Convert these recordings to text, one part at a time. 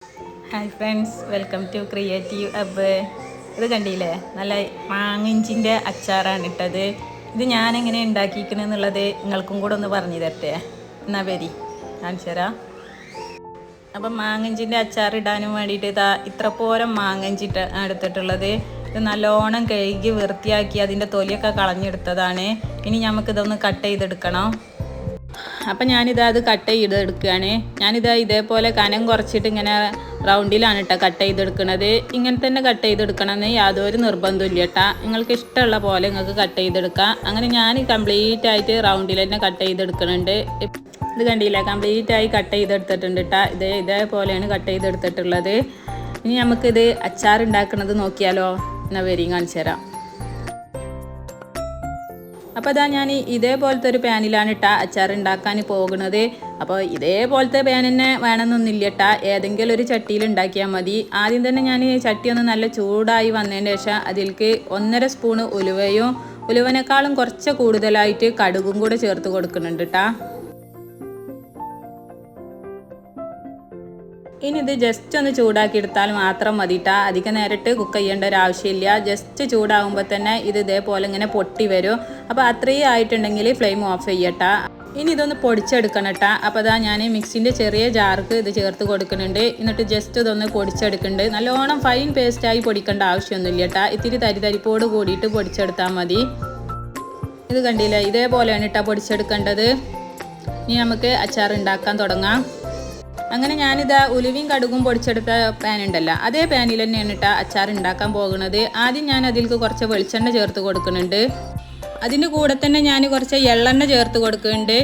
Hi friends, welcome to creative hub. ഇത് കണ്ടില്ലേ, നല്ല മാങ്ങിഞ്ചിൻ്റെ അച്ചാറാണ് ഇട്ടത്. ഇത് ഞാനെങ്ങനെ ഉണ്ടാക്കിയിരിക്കണെന്നുള്ളത് നിങ്ങൾക്കും കൂടെ ഒന്ന് പറഞ്ഞു തരട്ടെ. എന്നാൽ വരി കാണിച്ചു തരാം. അപ്പം മാങ്ങഞ്ചിൻ്റെ അച്ചാർ ഇടാനും വേണ്ടിയിട്ട് ഇത്ര പോരം മാങ്ങഞ്ചിട്ട് എടുത്തിട്ടുള്ളത്. ഇത് നല്ലോണം കഴുകി വൃത്തിയാക്കി അതിൻ്റെ തൊലിയൊക്കെ കളഞ്ഞെടുത്തതാണ്. ഇനി നമുക്കിതൊന്ന് കട്ട് ചെയ്തെടുക്കണം. അപ്പം അത് കട്ട് ചെയ്തെടുക്കുകയാണ്. ഇതേപോലെ കനം കുറച്ചിട്ട് ഇങ്ങനെ റൗണ്ടിലാണ് കട്ട് ചെയ്തെടുക്കുന്നത്. ഇങ്ങനെ തന്നെ കട്ട് ചെയ്തെടുക്കണമെന്ന് യാതൊരു നിർബന്ധമില്ല കേട്ടോ. നിങ്ങൾക്ക് ഇഷ്ടമുള്ള പോലെ നിങ്ങൾക്ക് കട്ട് ചെയ്തെടുക്കാം. അങ്ങനെ ഞാൻ കംപ്ലീറ്റ് ആയിട്ട് റൗണ്ടിൽ തന്നെ കട്ട് ചെയ്തെടുക്കുന്നുണ്ട്. ഇത് കണ്ടില്ല, കംപ്ലീറ്റ് ആയി കട്ട് ചെയ്തെടുത്തിട്ടുണ്ട് കേട്ടോ. ഇതേപോലെയാണ് കട്ട് ചെയ്തെടുത്തിട്ടുള്ളത്. ഇനി നമുക്കിത് അച്ചാർ ഉണ്ടാക്കുന്നത് നോക്കിയാലോ. എന്നാൽ വരിയും കാണിച്ചു തരാം. അപ്പോൾ ഞാൻ ഇതേപോലത്തെ ഒരു പാനിലാണ് അച്ചാർ ഉണ്ടാക്കാൻ പോകുന്നത്. അപ്പോൾ ഇതേപോലത്തെ പാൻ തന്നെ വേണമെന്നൊന്നുമില്ല കേട്ടോ. ഏതെങ്കിലും ഒരു ചട്ടിയിൽ ഉണ്ടാക്കിയാൽ മതി. ആദ്യം തന്നെ ഞാൻ ചട്ടി ഒന്ന് നല്ല ചൂടായി വന്നതിന് ശേഷം അതിലേക്ക് 1.5 സ്പൂണ് ഉലുവനേക്കാളും കുറച്ച് കൂടുതലായിട്ട് കടുകും കൂടെ ചേർത്ത് കൊടുക്കുന്നുണ്ട് കേട്ടോ. ഇനി ഇത് ജസ്റ്റ് ഒന്ന് ചൂടാക്കി എടുത്താൽ മാത്രം മതി കേട്ടോ. അധികം നേരിട്ട് കുക്ക് ചെയ്യേണ്ട ഒരു ആവശ്യമില്ല. ജസ്റ്റ് ചൂടാകുമ്പോൾ തന്നെ ഇത് ഇതേപോലെ ഇങ്ങനെ പൊട്ടി വരും. അപ്പോൾ അത്രയും ആയിട്ടുണ്ടെങ്കിൽ ഫ്ലെയിം ഓഫ് ചെയ്യട്ടോ. ഇനി ഇതൊന്ന് പൊടിച്ചെടുക്കണം കേട്ടോ. അപ്പോൾ ഞാൻ മിക്സിൻ്റെ ചെറിയ ജാർക്ക് ഇത് ചേർത്ത് കൊടുക്കുന്നുണ്ട്. എന്നിട്ട് ജസ്റ്റ് ഇതൊന്ന് പൊടിച്ചെടുക്കുന്നുണ്ട്. നല്ലോണം ഫൈൻ പേസ്റ്റായി പൊടിക്കേണ്ട ആവശ്യമൊന്നുമില്ല കേട്ടോ. ഇത്തിരി തരിതരിപ്പോട് കൂടിയിട്ട് പൊടിച്ചെടുത്താൽ മതി. ഇത് കണ്ടില്ല, ഇതേപോലെയാണ് കേട്ടോ പൊടിച്ചെടുക്കേണ്ടത്. ഇനി നമുക്ക് അച്ചാർ ഉണ്ടാക്കാൻ തുടങ്ങാം. അങ്ങനെ ഉലുവയും കടുകും പൊടിച്ചെടുത്ത പാൻ ഉണ്ടല്ലോ, അതേ പാനിൽ തന്നെയാണ് അച്ചാർ ഉണ്ടാക്കാൻ പോകുന്നത്. ആദ്യം ഞാൻ അതിലേക്ക് കുറച്ച് വെളിച്ചെണ്ണ ചേർത്ത് കൊടുക്കുന്നുണ്ട്. അതിൻ്റെ കൂടെ തന്നെ ഞാൻ കുറച്ച് എള്ളെണ്ണ ചേർത്ത് കൊടുക്കുന്നുണ്ട്.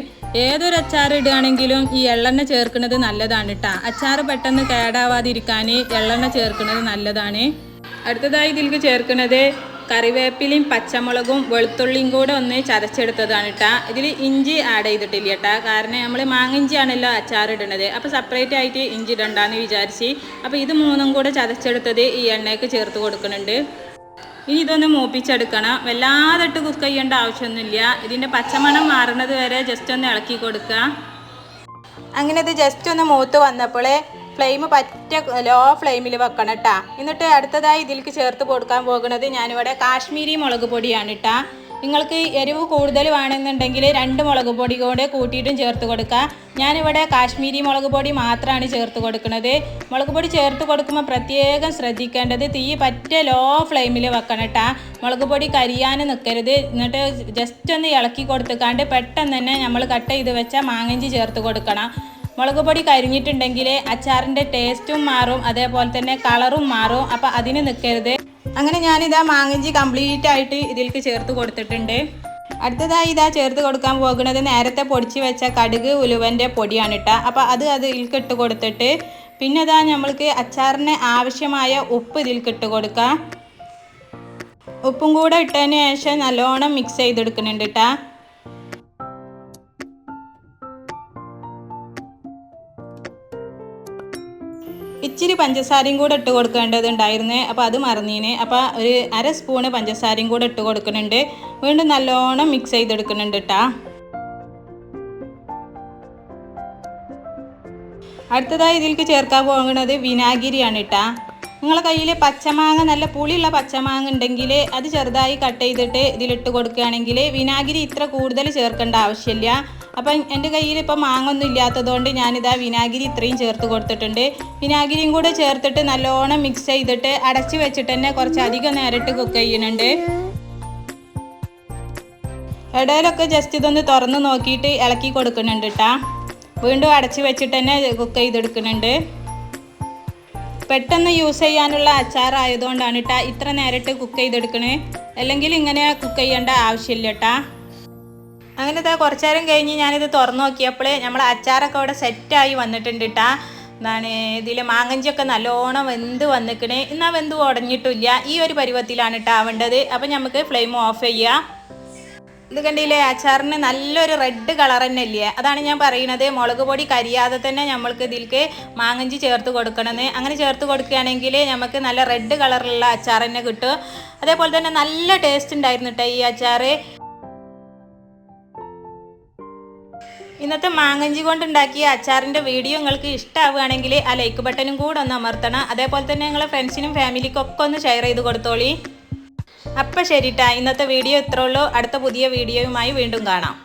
ഏതൊരു അച്ചാർ ഇടുകയാണെങ്കിലും ഈ എള്ളെണ്ണ ചേർക്കുന്നത് നല്ലതാണ് കേട്ടോ. അച്ചാർ പെട്ടെന്ന് കേടാവാതിരിക്കാൻ എള്ളെണ്ണ ചേർക്കുന്നത് നല്ലതാണ്. അടുത്തതായി ഇതിലേക്ക് ചേർക്കുന്നത് കറിവേപ്പിലയും പച്ചമുളകും വെളുത്തുള്ളിയും കൂടെ ഒന്ന് ചതച്ചെടുത്തതാണ് കേട്ടോ. ഇതിൽ ഇഞ്ചി ആഡ് ചെയ്തിട്ടില്ല കേട്ടോ. കാരണം നമ്മൾ മാങ്ങിഞ്ചിയാണല്ലോ അച്ചാർ ഇടുന്നത്. അപ്പോൾ സെപ്പറേറ്റ് ആയിട്ട് ഇഞ്ചി ഇടണ്ടെന്ന് വിചാരിച്ച് അപ്പോൾ ഇത് മൂന്നും കൂടെ ചതച്ചെടുത്തത് ഈ എണ്ണയ്ക്ക് ചേർത്ത് കൊടുക്കുന്നുണ്ട്. ഇനി ഇതൊന്ന് മൂപ്പിച്ചെടുക്കണം. വല്ലാതെ കുക്ക് ചെയ്യേണ്ട ആവശ്യമൊന്നുമില്ല. ഇതിൻ്റെ പച്ചമണം മാറുന്നത് വരെ ജസ്റ്റ് ഒന്ന് ഇളക്കി കൊടുക്കുക. അങ്ങനെ ഇത് ജസ്റ്റ് ഒന്ന് മൂത്ത് വന്നപ്പോൾ ഫ്ലെയിം പറ്റ ലോ ഫ്ലെയിമിൽ വെക്കണം കേട്ടോ. എന്നിട്ട് അടുത്തതായി ഇതിലേക്ക് ചേർത്ത് കൊടുക്കാൻ പോകുന്നത് ഞാനിവിടെ കാശ്മീരി മുളക് പൊടിയാണ് കേട്ടോ. നിങ്ങൾക്ക് എരിവ് കൂടുതൽ വേണമെന്നുണ്ടെങ്കിൽ 2 മുളക് പൊടി കൂടെ കൂട്ടിയിട്ടും ചേർത്ത് കൊടുക്കുക. ഞാനിവിടെ കാശ്മീരി മുളക് പൊടി മാത്രമാണ് ചേർത്ത് കൊടുക്കുന്നത്. മുളക് പൊടി ചേർത്ത് കൊടുക്കുമ്പോൾ പ്രത്യേകം ശ്രദ്ധിക്കേണ്ടത് തീ പറ്റ ലോ ഫ്ലെയിമിൽ വെക്കണം കേട്ടോ. മുളക് പൊടി കരിയാൻ നിൽക്കരുത്. എന്നിട്ട് ജസ്റ്റ് ഒന്ന് ഇളക്കി കൊടുത്തുക്കാണ്ട് പെട്ടെന്ന് തന്നെ നമ്മൾ കട്ട് ചെയ്ത് വെച്ച മാങ്ങഞ്ചി ചേർത്ത് കൊടുക്കണം. മുളക് പൊടി കരിഞ്ഞിട്ടുണ്ടെങ്കിൽ അച്ചാറിൻ്റെ ടേസ്റ്റും മാറും, അതേപോലെ തന്നെ കളറും മാറും. അപ്പോൾ അതിന് നിൽക്കരുത്. അങ്ങനെ ഞാനിതാ മാങ്ങഞ്ചി കംപ്ലീറ്റ് ആയിട്ട് ഇതിലേക്ക് ചേർത്ത് കൊടുത്തിട്ടുണ്ട്. അടുത്തതായി ചേർത്ത് കൊടുക്കാൻ പോകുന്നത് നേരത്തെ പൊടിച്ച് വെച്ച കടുക് ഉലുവൻ്റെ പൊടിയാണ് കേട്ടോ. അപ്പോൾ ഇതിലേക്ക് ഇട്ട് കൊടുത്തിട്ട് പിന്നെ നമ്മൾക്ക് അച്ചാറിന് ആവശ്യമായ ഉപ്പ് ഇതിലേക്ക് ഇട്ട് കൊടുക്കാം. ഉപ്പും കൂടെ ഇട്ടതിന് ശേഷം നല്ലോണം മിക്സ് ചെയ്തെടുക്കുന്നുണ്ട് കേട്ടോ. ഇച്ചിരി പഞ്ചസാരയും കൂടെ ഇട്ട് കൊടുക്കേണ്ടതുണ്ടായിരുന്നു. അപ്പോൾ അത് മറന്നീന്. അപ്പോൾ ഒരു 1/2 സ്പൂണ് പഞ്ചസാരയും കൂടെ ഇട്ട് കൊടുക്കുന്നുണ്ട്. വീണ്ടും നല്ലോണം മിക്സ് ചെയ്തെടുക്കുന്നുണ്ട് കേട്ടോ. അടുത്തതായി ഇതിലേക്ക് ചേർക്കാൻ പോകുന്നത് വിനാഗിരിയാണ് കേട്ടോ. നിങ്ങളെ കയ്യിൽ പച്ചമാങ്ങ, നല്ല പുളിയുള്ള പച്ചമാങ്ങ ഉണ്ടെങ്കിൽ അത് ചെറുതായി കട്ട് ചെയ്തിട്ട് ഇതിലിട്ട് കൊടുക്കുകയാണെങ്കിൽ വിനാഗിരി ഇത്ര കൂടുതൽ ചേർക്കേണ്ട ആവശ്യമില്ല. അപ്പം എൻ്റെ കയ്യിൽ ഇപ്പോൾ മാങ്ങൊന്നും ഇല്ലാത്തതുകൊണ്ട് വിനാഗിരി ഇത്രയും ചേർത്ത് കൊടുത്തിട്ടുണ്ട്. വിനാഗിരിയും കൂടെ ചേർത്തിട്ട് നല്ലോണം മിക്സ് ചെയ്തിട്ട് അടച്ച് വെച്ചിട്ട് തന്നെ കുറച്ചധികം നേരിട്ട് കുക്ക് ചെയ്യുന്നുണ്ട്. ഇടയിലൊക്കെ ജസ്റ്റ് ഇതൊന്ന് തുറന്ന് നോക്കിയിട്ട് ഇളക്കി കൊടുക്കുന്നുണ്ട് കേട്ടോ. വീണ്ടും അടച്ച് വെച്ചിട്ട് തന്നെ കുക്ക് ചെയ്തെടുക്കുന്നുണ്ട്. പെട്ടെന്ന് യൂസ് ചെയ്യാനുള്ള അച്ചാറായതുകൊണ്ടാണ് കേട്ടോ ഇത്ര നേരിട്ട് കുക്ക് ചെയ്തെടുക്കണേ. അല്ലെങ്കിൽ ഇങ്ങനെ കുക്ക് ചെയ്യേണ്ട ആവശ്യമില്ല കേട്ടോ. അങ്ങനെ കുറച്ച് നേരം കഴിഞ്ഞ് ഞാനിത് തുറന്നു നോക്കിയപ്പോൾ നമ്മൾ അച്ചാറൊക്കെ ഇവിടെ സെറ്റായി വന്നിട്ടുണ്ട് കേട്ടോ. ഇതിൽ മാങ്ങഞ്ചിയൊക്കെ നല്ലോണം വെന്ത് വന്നിക്കണേ. എന്നാൽ വെന്ത് ഉടഞ്ഞിട്ടില്ല. ഈ ഒരു പരുവത്തിലാണ് കേട്ടോ ആവേണ്ടത്. അപ്പം നമുക്ക് ഫ്ലെയിം ഓഫ് ചെയ്യാം. ഇത് കണ്ടില്ലേ, അച്ചാറിന് നല്ലൊരു റെഡ് കളർ തന്നെ ഇല്ലേ. അതാണ് ഞാൻ പറയുന്നത്, മുളക് പൊടി കരിയാതെ തന്നെ നമ്മൾക്ക് ഇതിലേക്ക് മാങ്ങഞ്ചി ചേർത്ത് കൊടുക്കണമെന്ന്. അങ്ങനെ ചേർത്ത് കൊടുക്കുകയാണെങ്കിൽ നമുക്ക് നല്ല റെഡ് കളറുള്ള അച്ചാർ തന്നെ കിട്ടും. അതേപോലെ തന്നെ നല്ല ടേസ്റ്റ് ഉണ്ടായിരുന്നു കേട്ടോ ഈ അച്ചാർ. ഇന്നത്തെ മാങ്ങഞ്ചി കൊണ്ടുണ്ടാക്കിയ അച്ചാറിൻ്റെ വീഡിയോ നിങ്ങൾക്ക് ഇഷ്ടമാവുകയാണെങ്കിൽ ആ ലൈക്ക് ബട്ടനും കൂടെ ഒന്ന് അമർത്തണം. അതേപോലെ തന്നെ നിങ്ങളെ ഫ്രണ്ട്സിനും ഫാമിലിക്കും ഒക്കെ ഒന്ന് ഷെയർ ചെയ്ത് കൊടുത്തോളി. അപ്പം ശരിട്ടാ, ഇന്നത്തെ വീഡിയോ ഇത്രേ ഉള്ളൂ. അടുത്ത പുതിയ വീഡിയോയുമായി വീണ്ടും കാണാം.